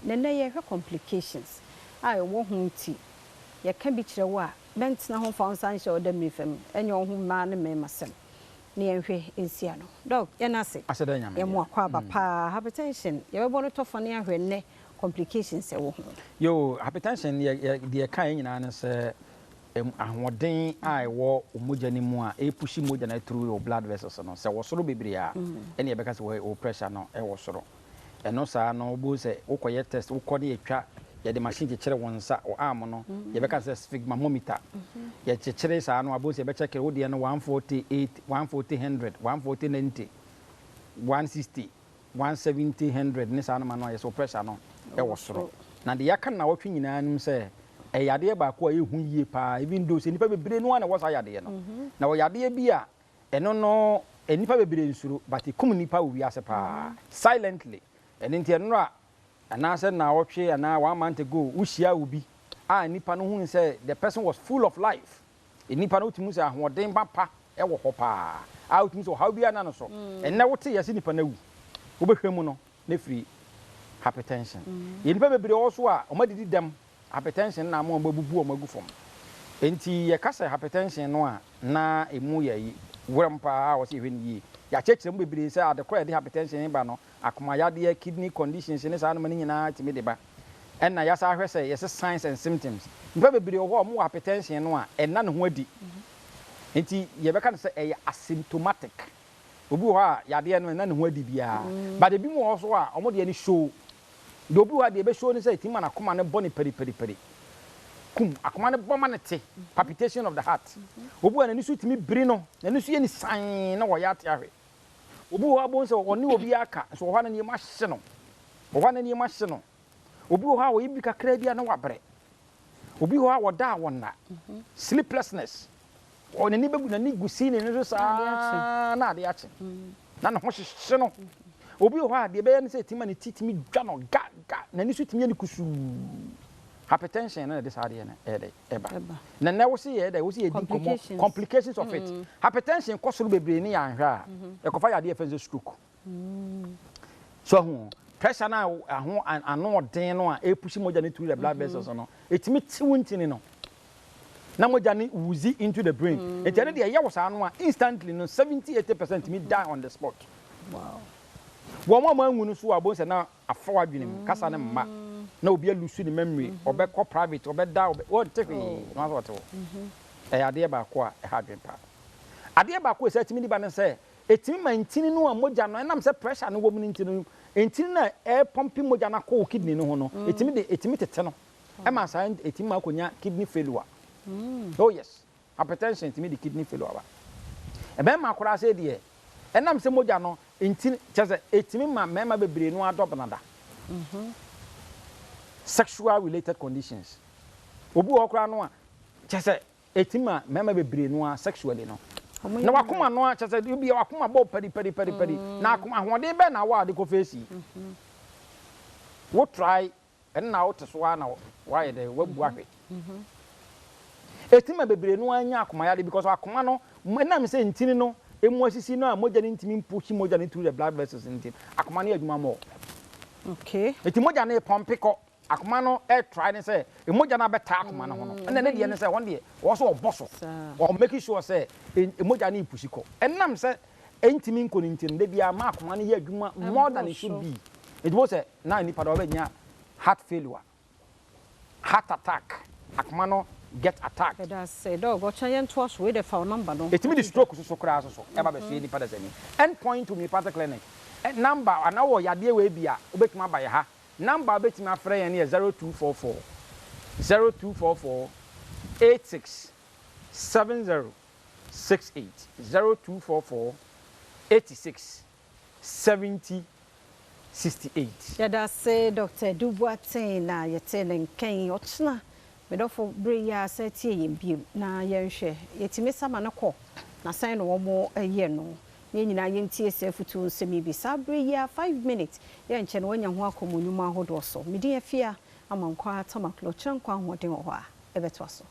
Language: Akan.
na ye hwe complications a wo ho ti ye ka bi kire wo a bentna ho fa onsan hye oda mi fam enye ho ma ne me masem ne ye hwe ensia no doc ye na se aseda nyame ye mo akwa ba pa hypertension ye be bono to fone ahwe ne complications e wo ho yo hypertension ye kan nyina ne se ahoden a ewo omogya ni mu a pushi mogya na through your blood vessels no se wo soro bebre a ene ye beka se wo pressure no e wo soro eno saa no bo se ukoye test ukode yetwa ye de machine kekere wonsa o arm no ye beka se sphygmomanometer ye kekere saa no abo se be check wo de no 148 140 100 140 90 160 170 100 ni saa no ma no ye so pressure no e wo soro na de yaka na wotwe nyina nim se e yade ba ko ehu yie pa even though se nipa bebre no na wo sa yade no na wo yade bi a eno no enipa bebre nsuro but ikum nipa wo wi ase pa silently and in Tianra, and I said now, and now 1 month ago, Ushia will be. Ah, Nippon who said the person was full of life. In Nippon, Musa, what dame papa, ever hopa, out Miss how be an answer. And now what say as in Nippon, Ubehemono, ne free hypertension. In Pebble also are, or did them hypertension, now more babu or magufum. Enti ya kasa hypertension no na emu ya yi wempa was even yi ya cheche mbe bi say the credit hypertension ba no akoma yade kidney conditions ne sa no mani nyina timi de ba en na ya sa hwe say yes signs and symptoms mpa bebiri ho mo hypertension no a enna ne ho adi enti ye beka no say e asymptomatic obi ho a yade no enna ne ho adi bia but ebi mo ho so a omo de ni show de obi ho de be show ni say tima na akoma ne boni peri kum akoma ne boma ne te palpitation of the heart obu ana ni so timi biri no na ni so ye ni san na wo ya ate ahwe obu ho abon se oni obi aka so ho na ni ma hye no ho na ni ma hye no obi ho a wo yibi kakra bia na wabre obi ho a wo da wonna sleeplessness o ne ni bebu na ni gusi ne so sa na ade ache na no ho hye no obi ho a de be ne se tima ne titimi dwa no ga na ni so timi ni kusu hypertension na this area na eba na wo see there wo see complications of it hypertension kosoro bebre ni ya hwa e kofa ya de fenze stroke so hu pressure na aho ano den no a e push moja ni through the blood vessels no etimi tiwuntini no na moja ni wuzi into the brain etene de ye wo sa no a instantly no 70-80% mi die on the spot wow wo mo anwu so abo se na afa wadwenem kasa ne mma na obi alusu ni memory obekọ private obeda what take no what ade ba ko a hadwen pa ade ba ko se timi di ba ne se etimi mantini no a moja no enam se pressure no wo mu ntini entini na air pumping moja na ko kidney no ho no etimi tete no e ma sa etimi ma konya kidney failure oh yes hypertension etimi di kidney failure ba e be ma kora se de enam se moja no entini chese etimi ma mema bebre no adobnada sexual related conditions obu okra no a chese etima mema bebre no a sexually no na wakoma no a chese obi wakoma bo peri na akoma ahode be na wa de ko face wo try en na wo teso na wa ye de wabu ahwe etima bebre no anya akoma ya de because akoma no na me se ntini no emu asisi no a moja ni ntimi mpushi moja ni through the blood vessels ntini akoma na adwuma mo okay eti moja na pompiko akoma no e try ne say emoja na beta akoma no ho no na de ne say won de wo so oboso or making sure say emoja na ipushi ko enam say entimi nko ni ntin de bia ma akoma no ye adwuma more than it should be it was say na ni pada obenya heart failure heart attack akoma no get attacked that say dog go chayen to us with the phone number no etimi di stroke so kra so e ba be so ni pada zani end point to me pada clinic number anawo yade we bia obetima ba ye ha number betima afre ye ne 0244 86 70 68 0244 86 70 68 ya da say Dr. Duboatin na yetelen kan ochna medofo bre ya satie yembiem na yenhwe yetimi sama na ko na san no wo ye no ye nyina yentie sefutu nsemi bi sabre ya 5 minutes ye nche no wanya ho akomunuma ahodo so medi afia amankwa tamaklo chenkwa hoden ho a ebeto so